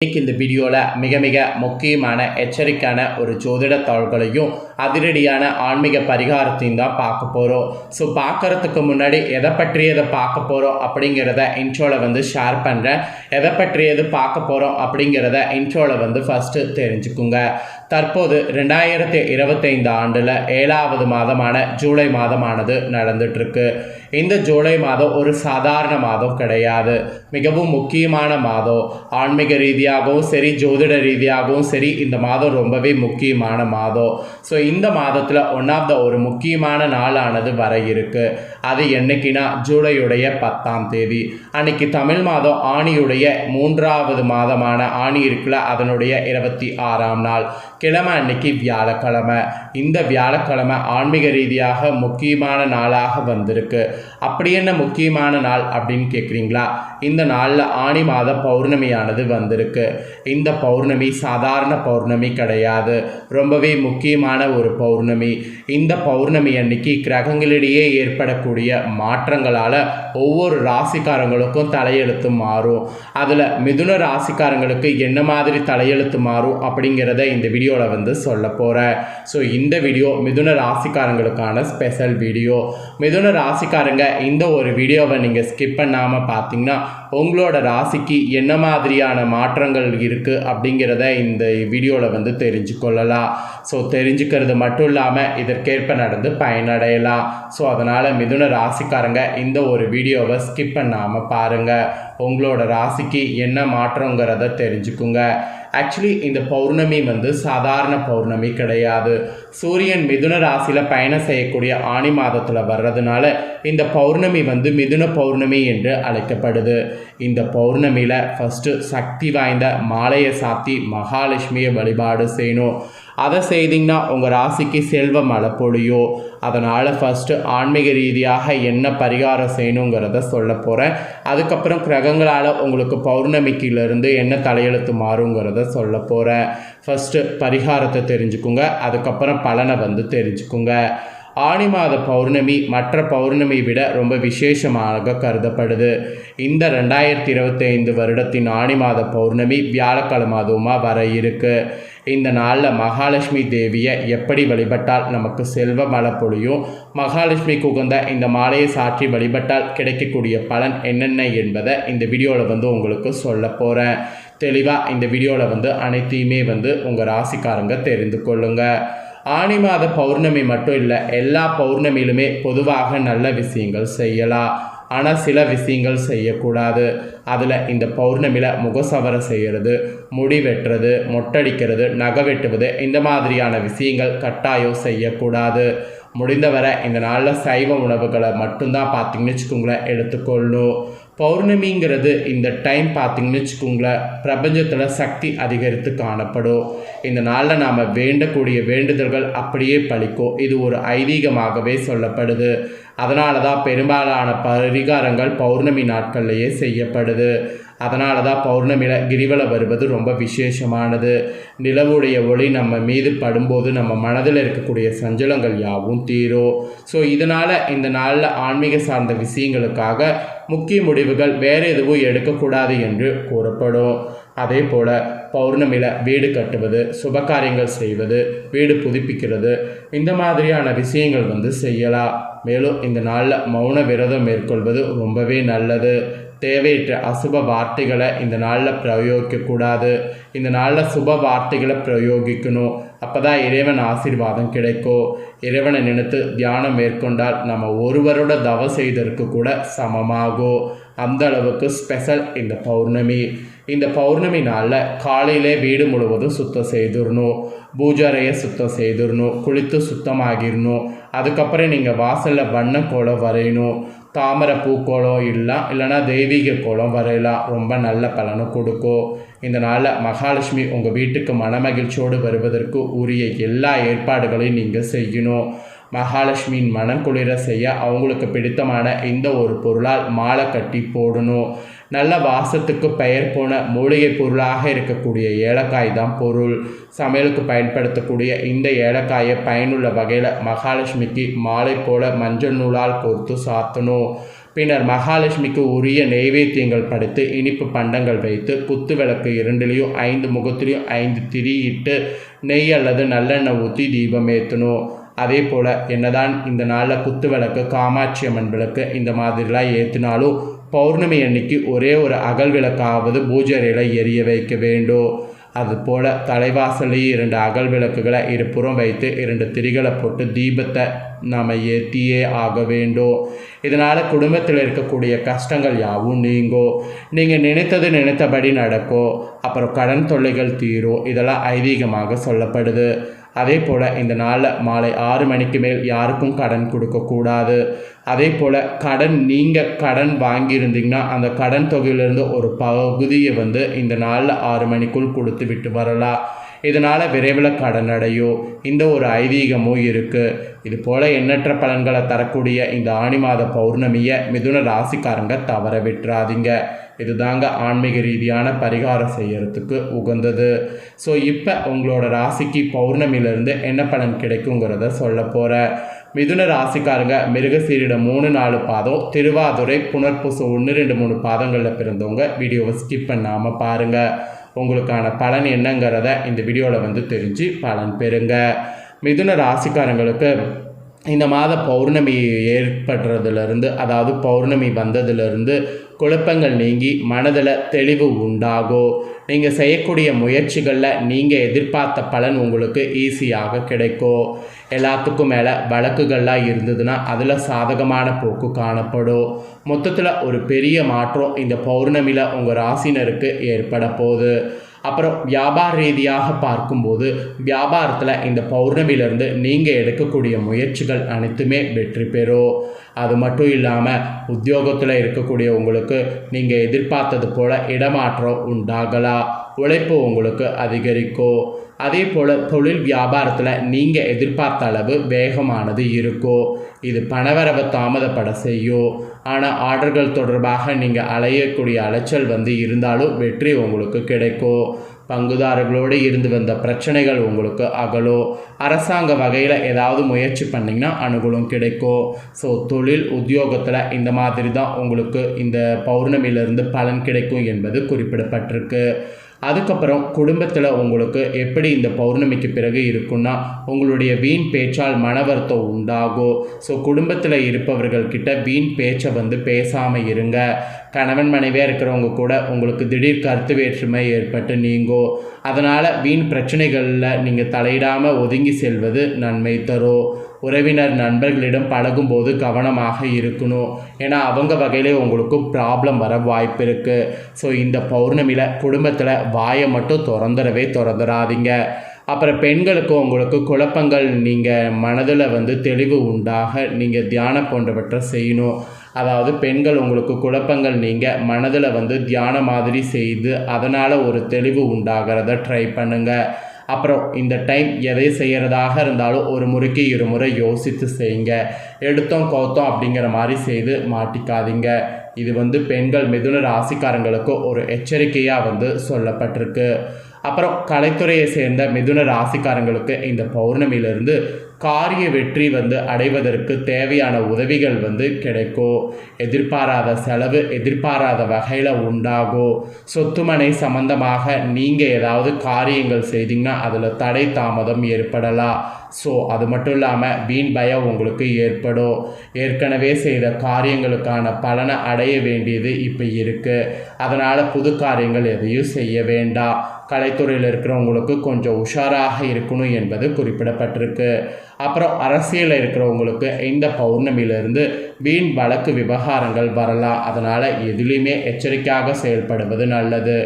இன்னைக்கு இந்த வீடியோவில் மிக மிக முக்கியமான எச்சரிக்கையான ஒரு ஜோதிட தாள்களையும் அதிரடியான ஆன்மீக பரிகாரத்தையும் தான் பார்க்க போகிறோம். ஸோ பார்க்குறதுக்கு முன்னாடி எதை பற்றியதை பார்க்க போகிறோம் அப்படிங்கிறத இன்ட்ரோவில் ஷேர் பண்ணுறேன். எதை பற்றியது பார்க்க போகிறோம் அப்படிங்கிறத இன்ட்ரோவில் ஃபஸ்ட்டு தெரிஞ்சுக்குங்க. தற்போது 2025 ஆண்டில் 7வது மாதமான ஜூலை மாதமானது நடந்துட்டுருக்கு. இந்த ஜூலை மாதம் ஒரு சாதாரண மாதம் கிடையாது, மிகவும் முக்கியமான மாதம். ஆன்மீக ரீதியாகவும் சரி, ஜோதிட ரீதியாகவும் சரி, இந்த மாதம் ரொம்பவே முக்கியமான மாதம். ஸோ இந்த மாதத்தில் ஒரு முக்கியமான நாளானது வர இருக்கு. அது என்னைக்குன்னா ஜூலையுடைய 10ஆம் தேதி அன்னைக்கு தமிழ் மாதம் ஆணியுடைய 3வது மாதமான ஆணி இருக்குல்ல, அதனுடைய 26ஆம் நாள் கிழமை அன்னைக்கு வியாழக்கிழமை. இந்த வியாழக்கிழமை ஆன்மீக ரீதியாக முக்கியமான நாளாக வந்திருக்கு. அப்படி என்ன முக்கியமான நாள் அப்படின்னு கேட்குறீங்களா? இந்த நாளில் ஆணி மாத பௌர்ணமியானது வந்திருக்கு. இந்த பௌர்ணமி சாதாரண பௌர்ணமி கிடையாது, ரொம்பவே முக்கியமான ஒரு பௌர்ணமி. இந்த பௌர்ணமி அன்னைக்கு கிரகங்களிடையே ஏற்படக்கூடிய மாற்றங்களால் ஒவ்வொரு ராசிக்காரங்களுக்கும் தலையெழுத்து மாறும். அதில் மிதுன ராசிக்காரங்களுக்கு என்ன மாதிரி தலையெழுத்து மாறும் அப்படிங்கிறத இந்த வீடியோவில் சொல்ல போகிறேன். ஸோ இந்த வீடியோ மிதுன ராசிக்காரங்களுக்கான ஸ்பெஷல் வீடியோ. மிதுன ராசிக்காரங்க இந்த ஒரு வீடியோவை நீங்கள் ஸ்கிப் பண்ணாமல் பார்த்தீங்கன்னா உங்களோட ராசிக்கு என்ன மாதிரியான மாற்றங்கள் இருக்குது அப்படிங்கிறத இந்த வீடியோவில் தெரிஞ்சுக்கொள்ளலாம். ஸோ தெரிஞ்சுக்கிறது மட்டும் இல்லாமல் இதற்கேற்ப நடந்து பயனடையலாம். ஸோ அதனால் மிதுன ராசிக்காரங்க இந்த ஒரு வீடியோவை ஸ்கிப் பண்ணாமல் பாருங்கள். உங்களோட ராசிக்கு என்ன மாற்றங்கிறத தெரிஞ்சுக்குங்க. ஆக்சுவலி இந்த பௌர்ணமி சாதாரண பௌர்ணமி கிடையாது. சூரியன் மிதுன ராசியில் பயணம் செய்யக்கூடிய ஆணி மாதத்தில் வர்றதுனால இந்த பௌர்ணமி மிதுன பௌர்ணமி என்று அழைக்கப்படுது. இந்த பௌர்ணமியில் ஃபஸ்ட்டு சக்தி வாய்ந்த மாலையை சாத்தி மகாலட்சுமியை வழிபாடு செய்யணும். அதை செய்திங்கன்னா உங்கள் ராசிக்கு செல்வ மழை பொழியும். அதனால் ஃபஸ்ட்டு ஆன்மீக ரீதியாக என்ன பரிகாரம் செய்யணுங்கிறத சொல்ல போகிறேன். அதுக்கப்புறம் கிரகங்களால் உங்களுக்கு பௌர்ணமிக்கிலிருந்து என்ன தலையெழுத்து மாறுங்கிறத சொல்ல போகிறேன். ஃபஸ்ட்டு பரிகாரத்தை தெரிஞ்சுக்குங்க, அதுக்கப்புறம் பலனை தெரிஞ்சுக்குங்க. ஆணி மாத பௌர்ணமி மற்ற பௌர்ணமி விட ரொம்ப விசேஷமாக கருதப்படுது. இந்த 2025 வருடத்தின் ஆணி மாத பௌர்ணமி வியாழக்கிழமை அதுவுமாக வர இருக்கு. இந்த நாளில் மகாலட்சுமி தேவியை எப்படி வழிபட்டால் நமக்கு செல்வ மழை பொழியும், மகாலட்சுமிக்கு உகந்த இந்த மாலையை சாற்றி வழிபட்டால் கிடைக்கக்கூடிய பலன் என்னென்ன என்பதை இந்த வீடியோவில் உங்களுக்கு சொல்ல போகிறேன். தெளிவாக இந்த வீடியோவில் அனைத்தையுமே உங்கள் ராசிக்காரங்க தெரிந்து கொள்ளுங்கள். ஆணி மாத பௌர்ணமி மட்டும் இல்லை, எல்லா பௌர்ணமியிலுமே பொதுவாக நல்ல விஷயங்கள் செய்யலாம். ஆனால் சில விஷயங்கள் செய்யக்கூடாது. அதில் இந்த பௌர்ணமியில் முகசவரை செய்கிறது, முடி வெட்டுறது, மொட்டடிக்கிறது, நகை வெட்டுவது, இந்த மாதிரியான விஷயங்கள் கட்டாயம் செய்யக்கூடாது. முடிந்தவரை இந்த நாளில் சைவ உணவுகளை மட்டும்தான் பார்த்திங்கன்னு வச்சுக்கோங்களேன் எடுத்துக்கொள்ளணும். பௌர்ணமிங்கிறது இந்த டைம் பார்த்திங்கன்னு வச்சுக்கோங்களேன் பிரபஞ்சத்தில் சக்தி அதிகரித்து காணப்படும். இந்த நாளில் நாம் வேண்டக்கூடிய வேண்டுதல்கள் அப்படியே பலிக்கும். இது ஒரு ஐதீகமாகவே சொல்லப்படுது. அதனால தான் பெரும்பாலான பரிகாரங்கள் பௌர்ணமி நாட்கள்லேயே செய்யப்படுது. அதனால தான் பௌர்ணமியில் கிரிவலம் வருவது ரொம்ப விசேஷமானது. நிலவுடைய ஒளி நம்ம மீது படும்போது நம்ம மனதில் இருக்கக்கூடிய சஞ்சலங்கள் யாவும் தீரும். ஸோ இதனால் இந்த நாளில் ஆன்மீக சார்ந்த விஷயங்களுக்காக முக்கிய முடிவுகள் வேறு எதுவும் எடுக்கக்கூடாது என்று கூறப்படும். அதே போல் பௌர்ணமியில் வீடு கட்டுவது, சுபகாரியங்கள் செய்வது, வீடு புதுப்பிக்கிறது, இந்த மாதிரியான விஷயங்கள் செய்யலாம். மேலும் இந்த நாளில் மௌன விரதம் மேற்கொள்வது ரொம்பவே நல்லது. தேவையற்ற அசுப வார்த்தைகளை இந்த நாளில் பிரயோகிக்கக்கூடாது. இந்த நாளில் சுப வார்த்தைகளை பிரயோகிக்கணும். அப்போ தான் இறைவன் ஆசீர்வாதம் கிடைக்கும். இறைவனை நினைத்து தியானம் மேற்கொண்டால் நம்ம ஒருவரோட தவம் செய்ததற்கு கூட சமமாகும். அந்த அளவுக்கு ஸ்பெஷல் இந்த பௌர்ணமி. இந்த பௌர்ணமி நாளில் காலையிலே வீடு முழுவதும் சுத்தம் செய்திடணும், பூஜை அறையை சுத்தம் செய்திடணும், குளித்து சுத்தமாகிடணும். அதுக்கப்புறம் நீங்கள் வாசலில் வண்ண கோலம் வரையணும். தாமரை பூக்கோளம் இல்லைன்னா தெய்வீக கோலம் வரையலாம், ரொம்ப நல்ல பலனை கொடுக்கும். இந்த நாளில் மகாலட்சுமி உங்கள் வீட்டுக்கு மனமகிழ்ச்சியோடு வருவதற்கு உரிய எல்லா ஏற்பாடுகளையும் நீங்கள் செய்யணும். மகாலட்சுமியின் மனம் குளிர செய்ய அவங்களுக்கு பிடித்தமான இந்த ஒரு பொருளால் மாலை கட்டி போடணும். நல்ல வாசத்துக்கு பெயர் போன மூலிகை பொருளாக இருக்கக்கூடிய ஏலக்காய் தான் பொருள். சமையலுக்கு பயன்படுத்தக்கூடிய இந்த ஏலக்காயை பயனுள்ள வகையில் மகாலட்சுமிக்கு மாலை போல மஞ்சள் நூலால் கோர்த்து சாத்தணும். பின்னர் மகாலட்சுமிக்கு உரிய நெய்வேத்தியங்கள் படைத்து இனிப்பு பண்டங்கள் வைத்து குத்து விளக்கு 2லேயும் 5 முகத்திலையும் 5 திரி இட்டு நெய் அல்லது நல்லெண்ணெய் ஊற்றி தீபம் ஏற்றணும். அதே போல் என்னதான் இந்த நாளில் குத்து விளக்கு, காமாட்சி அம்மன் விளக்கு இந்த மாதிரிலாம் ஏற்றினாலும் பௌர்ணமி அன்னைக்கு ஒரே ஒரு அகல் விளக்காவது பூஜை அறையில் எரிய வைக்க வேண்டும். அதுபோல் தலைவாசலையும் 2 அகல் விளக்குகளை இருபுறம் வைத்து 2 திரிகளை போட்டு தீபத்தை நாம் ஏற்றியே ஆக வேண்டும். இதனால் குடும்பத்தில் இருக்கக்கூடிய கஷ்டங்கள் யாவும் நீங்கும். நீங்கள் நினைத்தபடி நடக்கும். அப்புறம் கடன் தொல்லைகள் தீரும். இதெல்லாம் ஐதீகமாக சொல்லப்படுது. அதே போல் இந்த நாளில் மாலை 6 மணிக்கு மேல் யாருக்கும் கடன் கொடுக்கக்கூடாது. அதே போல் நீங்கள் கடன் வாங்கியிருந்தீங்கன்னா அந்த கடன் தொகையிலிருந்து ஒரு பகுதியை இந்த நாளில் 6 மணிக்குள் கொடுத்து விட்டு வரலாம். இதனால் விரைவில் கடன் அடையும். இந்த ஒரு ஐதீகமும் இருக்குது. இது போல் எண்ணற்ற பலன்களை தரக்கூடிய இந்த ஆனி மாத பௌர்ணமியை மிதுன ராசிக்காரங்க தவற விட்டுறாதீங்க. இதுதாங்க ஆன்மீக ரீதியான பரிகாரம் செய்யறதுக்கு உகந்தது. ஸோ இப்போ உங்களோட ராசிக்கு பௌர்ணமியிலேருந்து என்ன பலன் கிடைக்குங்கிறத சொல்ல போகிறேன். மிதுன ராசிக்காரங்க மிருகசீரிடம் 3-4 பாதம், திருவாதுரை, புனர்பூசு 1-2-3 பாதங்களில் பிறந்தவங்க வீடியோவை ஸ்கிப் பண்ணாமல் பாருங்கள். உங்களுக்கான பலன் என்னங்கிறத இந்த வீடியோவில் தெரிஞ்சு பலன் பெறுங்க. மிதுன ராசிக்காரங்களுக்கு இந்த மாத பௌர்ணமி ஏற்படுறதுலேருந்து, அதாவது பௌர்ணமி வந்ததுலேருந்து குழப்பங்கள் நீங்கி மனதில் தெளிவு உண்டாகும். நீங்கள் செய்யக்கூடிய முயற்சிகளில் நீங்கள் எதிர்பார்த்த பலன் உங்களுக்கு ஈஸியாக கிடைக்கும். எல்லாத்துக்கும் மேலே வழக்குகள்லாம் இருந்ததுன்னா அதில் சாதகமான போக்கு காணப்படும். மொத்தத்தில் ஒரு பெரிய மாற்றம் இந்த பௌர்ணமியில் உங்கள் ராசினருக்கு ஏற்பட போகுது. அப்புறம் வியாபார ரீதியாக பார்க்கும்போது வியாபாரத்தில் இந்த பௌர்ணமியிலேருந்து நீங்கள் எடுக்கக்கூடிய முயற்சிகள் அனைத்துமே வெற்றி பெறும். அது மட்டும் இல்லாமல் உத்தியோகத்தில் இருக்கக்கூடிய உங்களுக்கு நீங்கள் எதிர்பார்த்தது போல் இடமாற்றம் உண்டாகலாம். உழைப்பு உங்களுக்கு அதிகரிக்கும். அதே போல் தொழில் வியாபாரத்தில் நீங்கள் எதிர்பார்த்த அளவு வேகமானது இருக்கும். இது பணவரவை தாமதப்பட செய்யும். ஆனால் ஆர்டர்கள் தொடர்பாக நீங்கள் அலையக்கூடிய அலைச்சல் இருந்தாலும் வெற்றி உங்களுக்கு கிடைக்கும். பங்குதாரர்களோடு இருந்து வந்த பிரச்சனைகள் உங்களுக்கு அகலும். அரசாங்க வகையில் ஏதாவது முயற்சி பண்ணிங்கன்னா அனுகூலம் கிடைக்கும். ஸோ தொழில் உத்தியோகத்தில் இந்த மாதிரி தான் உங்களுக்கு இந்த பௌர்ணமியிலிருந்து பலன் கிடைக்கும் என்பது குறிப்பிடப்பட்டிருக்கு. அதுக்கப்புறம் குடும்பத்தில் உங்களுக்கு எப்படி இந்த பௌர்ணமிக்கு பிறகு இருக்குன்னா, உங்களுடைய வீண் பேச்சால் மன வருத்தம் உண்டாகும். ஸோ குடும்பத்தில் இருப்பவர்கள்கிட்ட வீண் பேச்சை பேசாமல் இருங்க. கணவன் மனைவியாக இருக்கிறவங்க கூட உங்களுக்கு திடீர் கருத்து வேற்றுமை ஏற்பட்டு நீங்கும். அதனால் வீண் பிரச்சனைகளில் நீங்கள் தலையிடாமல் ஒதுங்கி செல்வது நன்மை தரும். உறவினர் நண்பர்களிடம் பழகும்போது கவனமாக இருக்கணும். ஏன்னா அவங்க வகையிலே உங்களுக்கு ப்ராப்ளம் வர வாய்ப்பு இருக்குது. ஸோ இந்த பௌர்ணமியில் குடும்பத்தில் வாயை மட்டும் திறந்துடாதீங்க. அப்புறம் பெண்களுக்கு உங்களுக்கு குழப்பங்கள் நீங்கள் மனதில் தெளிவு உண்டாக நீங்கள் தியானம் போன்றவற்றை செய்யணும். அதாவது பெண்கள் உங்களுக்கு குழப்பங்கள் நீங்கள் மனதில் தியானம் மாதிரி செய்து அதனால் ஒரு தெளிவு உண்டாகிறத ட்ரை பண்ணுங்கள். அப்புறம் இந்த டைம் எதை செய்கிறதாக இருந்தாலும் ஒரு முறைக்கு 2 முறை யோசித்து செய்யுங்க. எடுத்தோம் கவுத்தோம் அப்படிங்கிற மாதிரி செய்து மாட்டிக்காதீங்க. இது பெண்கள் மிதுன ராசிக்காரங்களுக்கு ஒரு எச்சரிக்கையாக சொல்லப்பட்டிருக்கு. அப்புறம் கலைத்துறையை சேர்ந்த மிதுன ராசிக்காரங்களுக்கு இந்த பௌர்ணமியிலிருந்து காரிய வெற்றி அடைவதற்கு தேவையான உதவிகள் கிடைக்கும். எதிர்பாராத செலவு எதிர்பாராத வகையில் உண்டாகும். சொத்துமனை சம்பந்தமாக நீங்கள் ஏதாவது காரியங்கள் செய்தீங்கன்னா அதில் தடை தாமதம் ஏற்படலாம். ஸோ அது மட்டும் இல்லாமல் வீண் பயம் உங்களுக்கு ஏற்படும். ஏற்கனவே செய்த காரியங்களுக்கான பலனை அடைய வேண்டியது இப்போ இருக்குது. அதனால் புது காரியங்கள் எதையும் செய்ய வேண்டாம். கலைத்துறையில் இருக்கிறவங்களுக்கு கொஞ்சம் உஷாராக இருக்கணும் என்பது குறிப்பிடப்பட்டிருக்கு. அப்புறம் அரசியலில் இருக்கிறவங்களுக்கு இந்த பௌர்ணமியிலிருந்து வீண் வழக்கு விவகாரங்கள் வரலாம். அதனால் எதுலேயுமே எச்சரிக்கையாக செயல்படுவது நல்லது.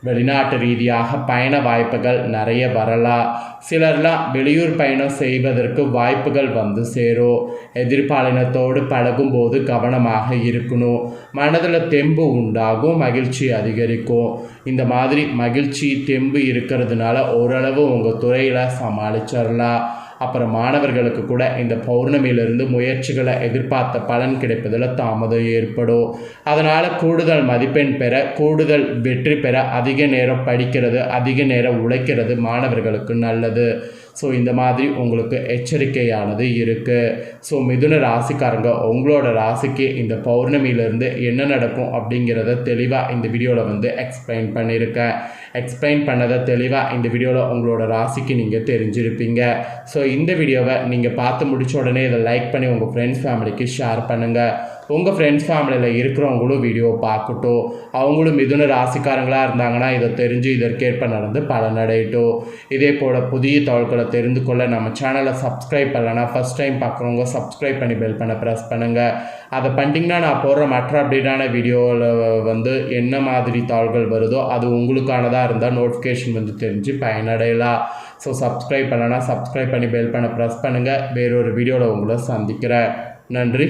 வெளிநாட்டு ரீதியாக பயண வாய்ப்புகள் நிறைய வரலாம். சிலர்லாம் வெளியூர் பயணம் செய்வதற்கு வாய்ப்புகள் சேரும். எதிர்பாலினத்தோடு பழகும்போது கவனமாக இருக்கணும். மனதில் தெம்பு உண்டாகும், மகிழ்ச்சி அதிகரிக்கும். இந்த மாதிரி மகிழ்ச்சி தெம்பு இருக்கிறதுனால ஓரளவு உங்கள் துறையில் சமாளிச்சிடலாம். அப்புறம் மாணவர்களுக்கு கூட இந்த பௌர்ணமியிலிருந்து முயற்சிகளை எதிர்பார்த்த பலன் கிடைப்பதில் தாமதம் ஏற்படும். அதனால் கூடுதல் மதிப்பெண் பெற, கூடுதல் வெற்றி பெற அதிக நேரம் படிக்கிறது, அதிக நேரம் உழைக்கிறது மாணவர்களுக்கு நல்லது. ஸோ இந்த மாதிரி உங்களுக்கு எச்சரிக்கையானது இருக்குது. ஸோ மிதுன ராசிக்காரங்க, உங்களோட ராசிக்கு இந்த பௌர்ணமியிலேருந்து என்ன நடக்கும் அப்படிங்கிறத தெளிவாக இந்த வீடியோவில் எக்ஸ்பிளைன் பண்ணியிருக்கேன். எக்ஸ்பிளைன் பண்ணதை தெளிவாக இந்த வீடியோவில் உங்களோட ராசிக்கு நீங்கள் தெரிஞ்சிருப்பீங்க. ஸோ இந்த வீடியோவை நீங்கள் பார்த்து முடித்த உடனே இதை லைக் பண்ணி உங்கள் ஃப்ரெண்ட்ஸ் ஃபேமிலிக்கு ஷேர் பண்ணுங்கள். உங்கள் ஃப்ரெண்ட்ஸ் ஃபேமிலியில் இருக்கிறவங்களும் வீடியோ பார்க்கட்டும். அவங்களும் மிதுன ராசிக்காரங்களாக இருந்தாங்கன்னா இதை தெரிஞ்சு இதற்கேற்ப நடந்து பலனடையட்டும். இதே போல் புதிய தகவல்களை தெரிந்து கொள்ள நம்ம சேனலை சப்ஸ்கிரைப் பண்ணலன்னா ஃபஸ்ட் டைம் பார்க்குறவங்க சப்ஸ்கிரைப் பண்ணி பெல் பண்ண ப்ரெஸ் பண்ணுங்கள். அதை பண்ணிட்டீங்கன்னா நான் போடுற மற்ற அப்டேட்டான வீடியோவில் என்ன மாதிரி தகவல்கள் வருதோ அது உங்களுக்கானதாக இருந்தால் நோட்டிஃபிகேஷன் தெரிஞ்சு பயனடையலாம். ஸோ சப்ஸ்கிரைப் பண்ணலன்னா சப்ஸ்கிரைப் பண்ணி பெல் பண்ண ப்ரெஸ் பண்ணுங்கள். வேறொரு வீடியோவில் உங்களை சந்திக்கிறேன். நன்றி.